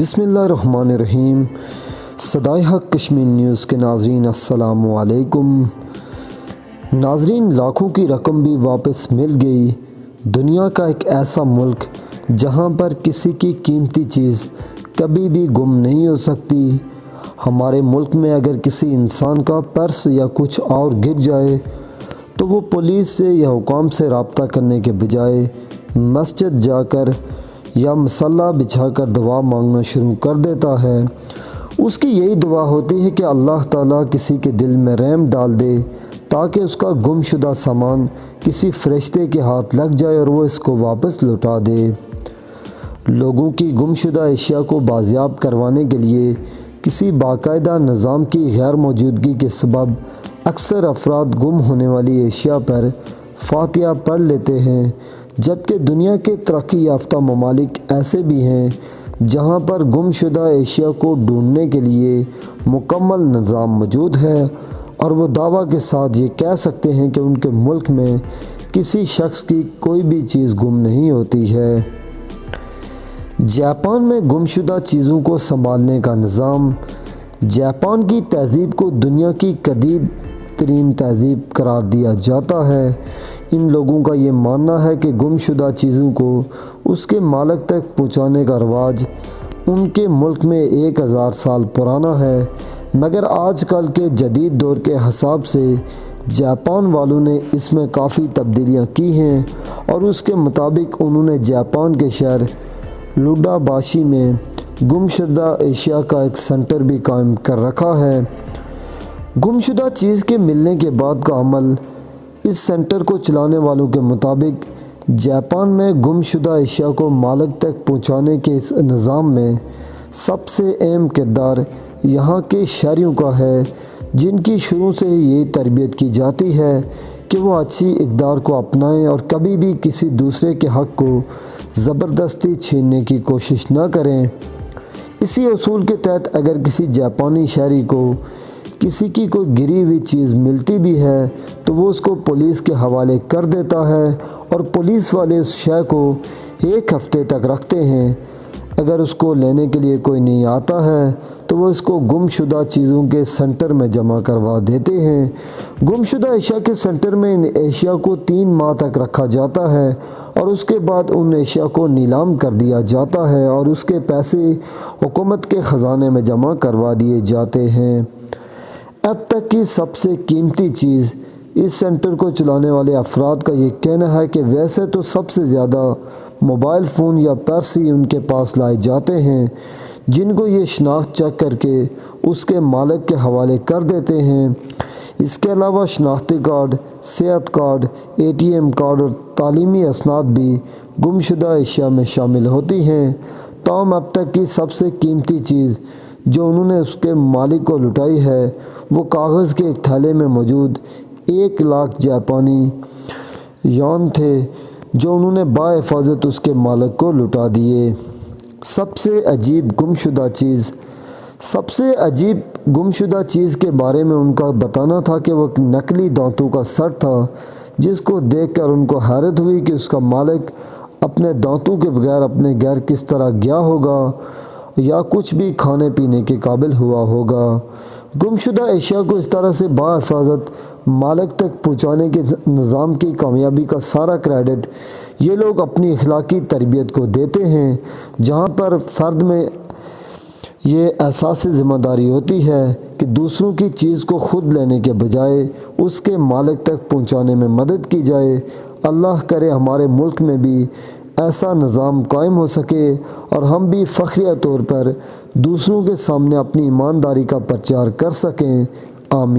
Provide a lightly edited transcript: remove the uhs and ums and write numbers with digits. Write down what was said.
بسم اللہ الرحمن الرحیم۔ صدائے حق کشمیر نیوز کے ناظرین السلام علیکم۔ ناظرین، لاکھوں کی رقم بھی واپس مل گئی۔ دنیا کا ایک ایسا ملک جہاں پر کسی کی قیمتی چیز کبھی بھی گم نہیں ہو سکتی۔ ہمارے ملک میں اگر کسی انسان کا پرس یا کچھ اور گر جائے تو وہ پولیس سے یا حکام سے رابطہ کرنے کے بجائے مسجد جا کر یا مصلی بچھا کر دعا مانگنا شروع کر دیتا ہے۔ اس کی یہی دعا ہوتی ہے کہ اللہ تعالیٰ کسی کے دل میں رحم ڈال دے تاکہ اس کا گم شدہ سامان کسی فرشتے کے ہاتھ لگ جائے اور وہ اس کو واپس لوٹا دے۔ لوگوں کی گم شدہ اشیاء کو بازیاب کروانے کے لیے کسی باقاعدہ نظام کی غیر موجودگی کے سبب اکثر افراد گم ہونے والی اشیاء پر فاتحہ پڑھ لیتے ہیں، جبکہ دنیا کے ترقی یافتہ ممالک ایسے بھی ہیں جہاں پر گم شدہ اشیاء کو ڈھونڈنے کے لیے مکمل نظام موجود ہے اور وہ دعویٰ کے ساتھ یہ کہہ سکتے ہیں کہ ان کے ملک میں کسی شخص کی کوئی بھی چیز گم نہیں ہوتی ہے۔ جاپان میں گم شدہ چیزوں کو سنبھالنے کا نظام۔ جاپان کی تہذیب کو دنیا کی قدیم ترین تہذیب قرار دیا جاتا ہے۔ ان لوگوں کا یہ ماننا ہے کہ گم شدہ چیزوں کو اس کے مالک تک پہنچانے کا رواج ان کے ملک میں 1000 سال پرانا ہے، مگر آج کل کے جدید دور کے حساب سے جاپان والوں نے اس میں کافی تبدیلیاں کی ہیں اور اس کے مطابق انہوں نے جاپان کے شہر لوڈا باشی میں گم شدہ اشیاء کا ایک سینٹر بھی قائم کر رکھا ہے۔ گم شدہ چیز کے ملنے کے بعد کا عمل۔ اس سینٹر کو چلانے والوں کے مطابق جاپان میں گم شدہ اشیاء کو مالک تک پہنچانے کے اس نظام میں سب سے اہم کردار یہاں کے شہریوں کا ہے، جن کی شروع سے ہی یہ تربیت کی جاتی ہے کہ وہ اچھی اقدار کو اپنائیں اور کبھی بھی کسی دوسرے کے حق کو زبردستی چھیننے کی کوشش نہ کریں۔ اسی اصول کے تحت اگر کسی جاپانی شہری کو کسی کی کوئی گری ہوئی چیز ملتی بھی ہے تو وہ اس کو پولیس کے حوالے کر دیتا ہے اور پولیس والے اس شے کو 1 ہفتے تک رکھتے ہیں۔ اگر اس کو لینے کے لیے کوئی نہیں آتا ہے تو وہ اس کو گم شدہ چیزوں کے سینٹر میں جمع کروا دیتے ہیں۔ گم شدہ اشیاء کے سینٹر میں ان اشیاء کو 3 ماہ تک رکھا جاتا ہے اور اس کے بعد ان اشیاء کو نیلام کر دیا جاتا ہے اور اس کے پیسے حکومت کے خزانے میں جمع کروا دیے جاتے ہیں۔ اب تک کی سب سے قیمتی چیز۔ اس سینٹر کو چلانے والے افراد کا یہ کہنا ہے کہ ویسے تو سب سے زیادہ موبائل فون یا پرس ہی ان کے پاس لائے جاتے ہیں، جن کو یہ شناخت چیک کر کے اس کے مالک کے حوالے کر دیتے ہیں۔ اس کے علاوہ شناختی کارڈ، صحت کارڈ، ATM کارڈ اور تعلیمی اسناد بھی گم شدہ اشیاء میں شامل ہوتی ہیں۔ تاہم اب تک کی سب سے قیمتی چیز جو انہوں نے اس کے مالک کو لٹائی ہے وہ کاغذ کے ایک تھیلے میں موجود 1 لاکھ جاپانی یان تھے، جو انہوں نے بحفاظت اس کے مالک کو لٹا دیے۔ سب سے عجیب گم شدہ چیز۔ سب سے عجیب گم شدہ چیز کے بارے میں ان کا بتانا تھا کہ وہ ایک نقلی دانتوں کا سیٹ تھا، جس کو دیکھ کر ان کو حیرت ہوئی کہ اس کا مالک اپنے دانتوں کے بغیر اپنے گھر کس طرح گیا ہوگا یا کچھ بھی کھانے پینے کے قابل ہوا ہوگا۔ گم شدہ اشیاء کو اس طرح سے بحفاظت مالک تک پہنچانے کے نظام کی کامیابی کا سارا کریڈٹ یہ لوگ اپنی اخلاقی تربیت کو دیتے ہیں، جہاں پر فرد میں یہ احساس ذمہ داری ہوتی ہے کہ دوسروں کی چیز کو خود لینے کے بجائے اس کے مالک تک پہنچانے میں مدد کی جائے۔ اللہ کرے ہمارے ملک میں بھی ایسا نظام قائم ہو سکے اور ہم بھی فخریہ طور پر دوسروں کے سامنے اپنی ایمانداری کا پرچار کر سکیں۔ آمین۔